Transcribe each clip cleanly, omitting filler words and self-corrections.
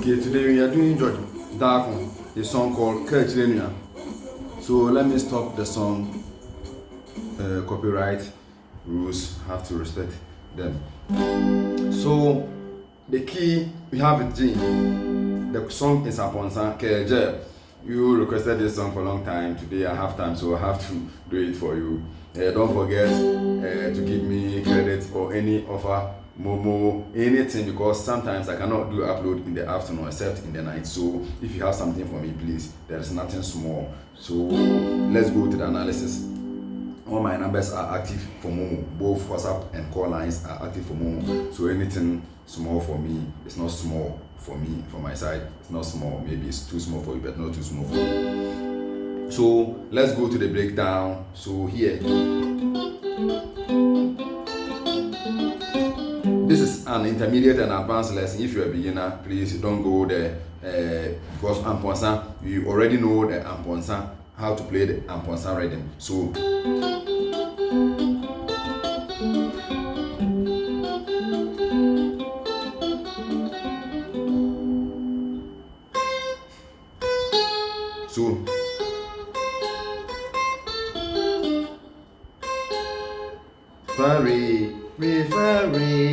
Okay, today we are doing George Darkon, a song called Kaakyire. So let me stop the song. Copyright rules, have to respect them. So the key we have is G. The song is Aponsa Kaakyire. You requested this song for a long time. Today I have time, so I have to do it for you. Don't forget to give me credit or any offer, Momo, anything, because sometimes I cannot do upload in the afternoon except in the night. So if you have something for me, please, there is nothing small. So let's go to the analysis. All my numbers are active for Momo. Both WhatsApp and call lines are active for Momo. So anything small for me, it's not small for me, for my side. It's not small. Maybe it's too small for you, but not too small for me. So let's go to the breakdown. So here, this is an intermediate and advanced lesson. If you're a beginner, please don't go there because Amponsa, you already know the Amponsa, how to play the Amponsa rhythm. So fa re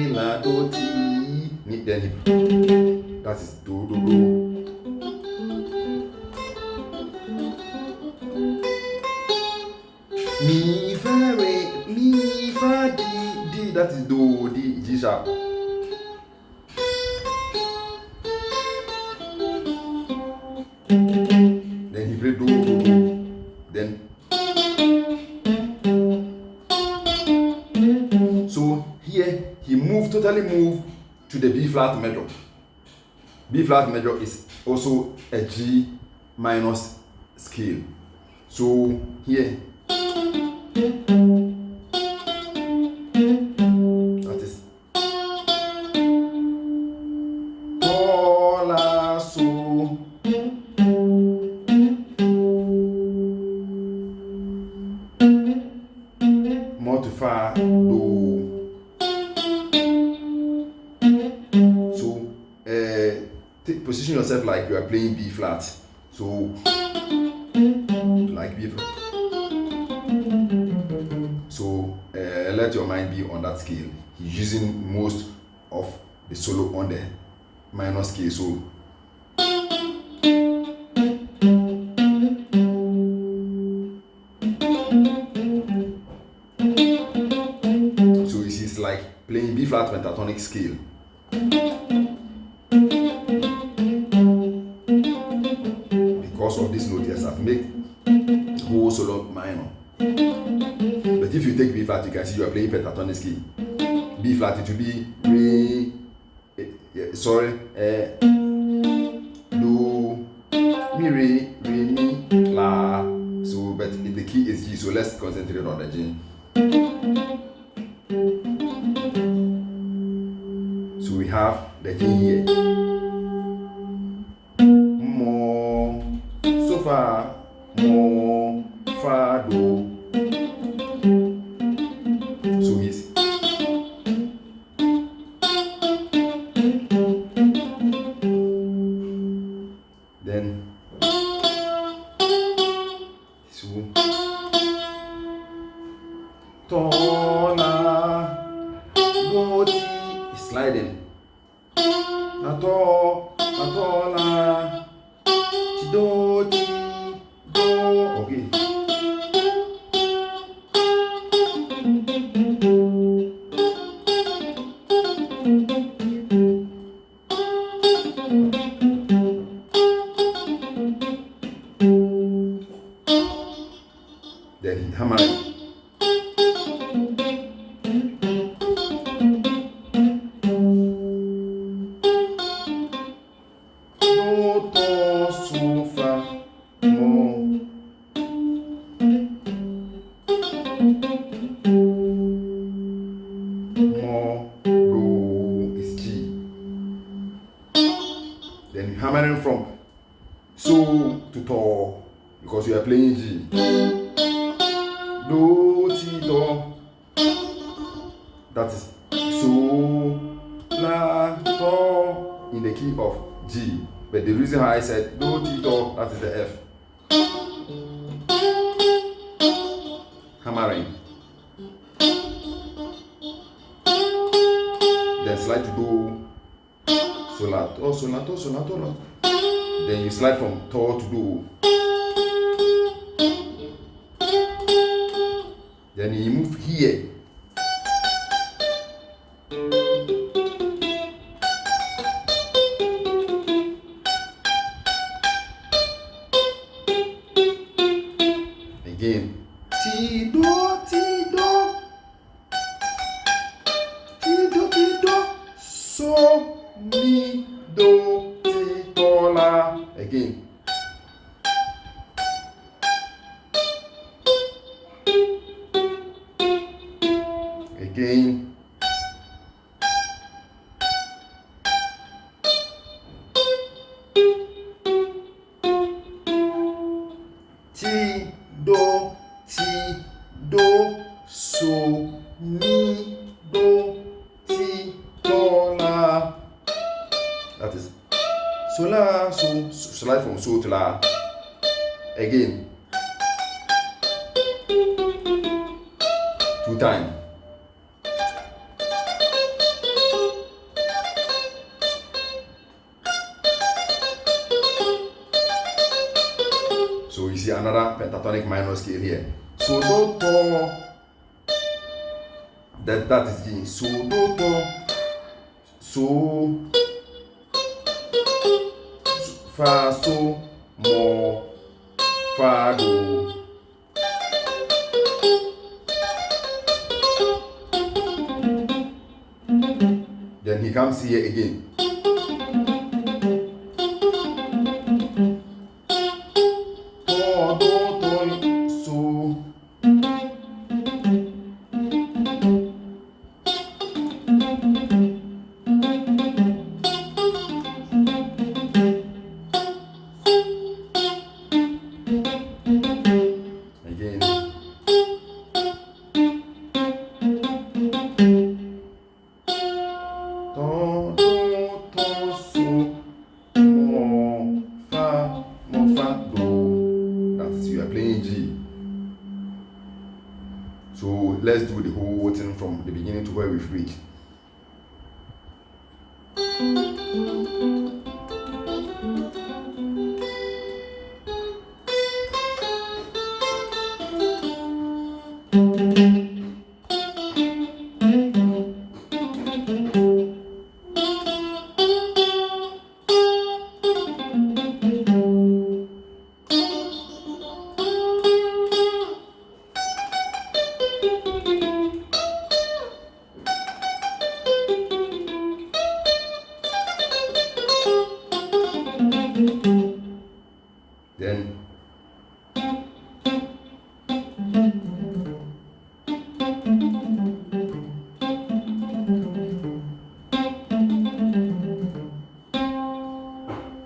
la do ti, then that is do do do. Mi fa di, that is do di, G sharp. Then he played do do do. Then so here he totally moved to the B flat major. B flat major is also a G minus scale. So here that is do la so. More to fa do. So position yourself like you are playing B flat. So like B flat. So let your mind be on that scale. He's using most of the solo on the minor scale. So it's like playing B flat pentatonic scale. Because of this note, yes, I've made the whole solo minor. But if you take B flat, you can see you are playing pentatonic scale. B flat, it will be re, do, mi, re, mi, la. So, but the key is G. So let's concentrate on the G. So we have the G here. Mo, so fa, mo, fa, do. So it's then so do, ti, do. Okay. Then hammering. Do, do, so, fa, mo. Mo, do is G. Then hammering from so to to because you are playing G. Do, ti, do. That is so, la, do in the key of G. But the reason why I said do, ti, do, that is the F. Hammering. Then slide to do, so, la, to, so, la, to, so, la, to, la. Then you slide from to do. Then you move here. Again. Ti, do, ti, do. Ti, do, ti, do. So, mi, do, ti, do, la. Again. Again. Ti, do, so, mi, do, ti, do, la. That is so, la, so, slide from so to la. Again. 2 times. So you see another pentatonic minor scale here. So, do, do. That is G. So, do, do. So, fa, so, mo, fa, do. Then he comes here again. Do, do, do, so. Again. Do, do, do, so, mo, fa, do. That is, you are playing G. So let's do the whole thing from the beginning to where we've reached. Then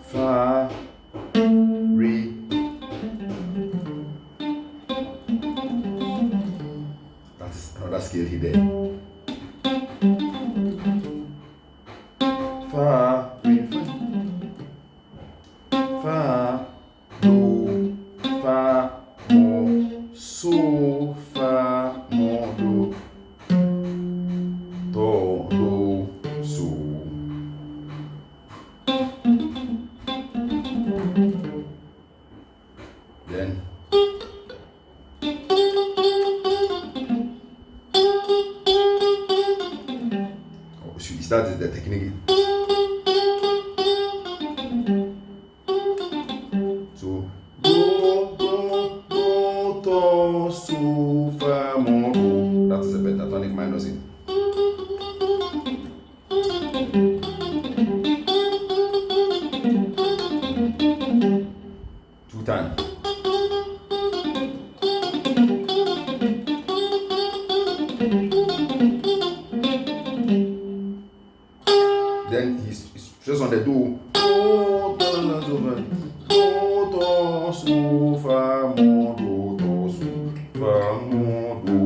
fa, re. That is another scale here. Fa, re, fa, do, fa, mo, so, fa, mo, do, so. time. Then he stress on the do. Do, so, fa, mo, do, so, fa, mo, do.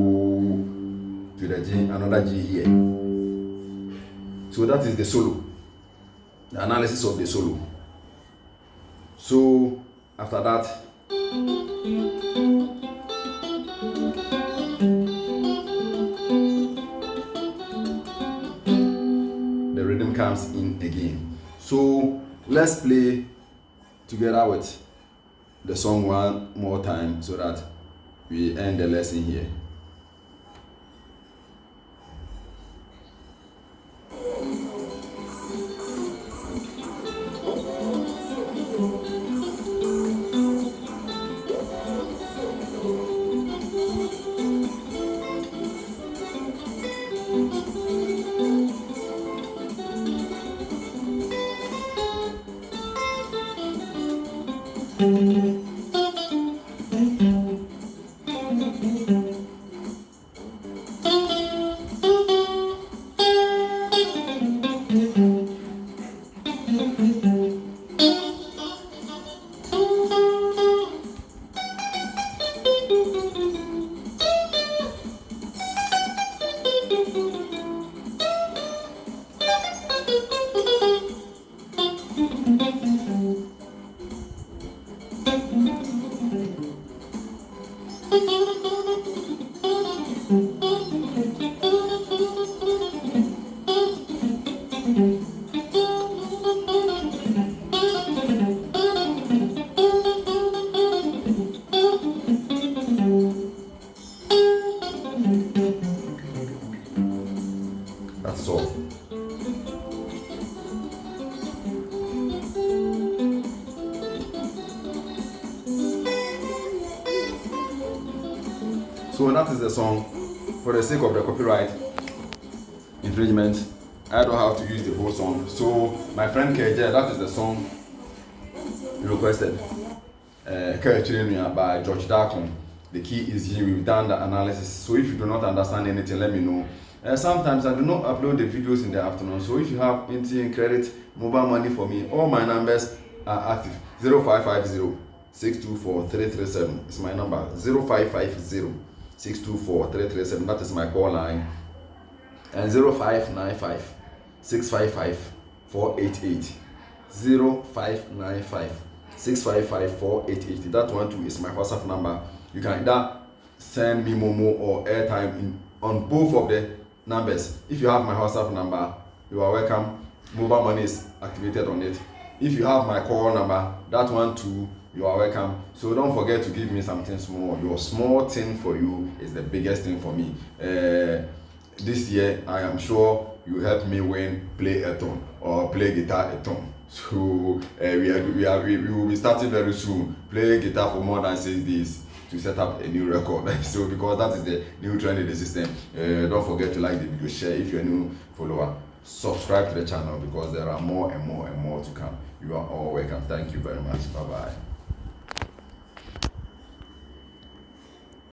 To the G, another G here. So that is the solo. The analysis of the solo. So after that, the rhythm comes in again. So let's play together with the song one more time so that we end the lesson here. That's all. So that is the song. For the sake of the copyright infringement, I don't have to use the whole song. So my friend kaakyire, that is the song he requested. Kaakyire by George Darkon. The key is here. We've done the analysis. So if you do not understand anything, let me know. Sometimes I do not upload the videos in the afternoon. So if you have anything, credit, mobile money for me, all my numbers are active. 0550 624 337 is my number. 0550 624 337. That is my call line. And 0595 655 488. 0595 655 488. That one too is my WhatsApp number. You can either send me Momo or airtime on both of the numbers. If you have my WhatsApp number, you are welcome. Mobile money is activated on it. If you have my call number, that one too, you are welcome. So don't forget to give me something small. Your small thing for you is the biggest thing for me. This year, I am sure you help me win play a ton or play guitar a ton. So we will be starting very soon. Play guitar for more than 6 days to set up a new record. So because that is the new trend in the system. Don't forget to like the video, share if you're a new follower, subscribe to the channel because there are more and more and more to come. You are all welcome. Thank you very much. Bye bye.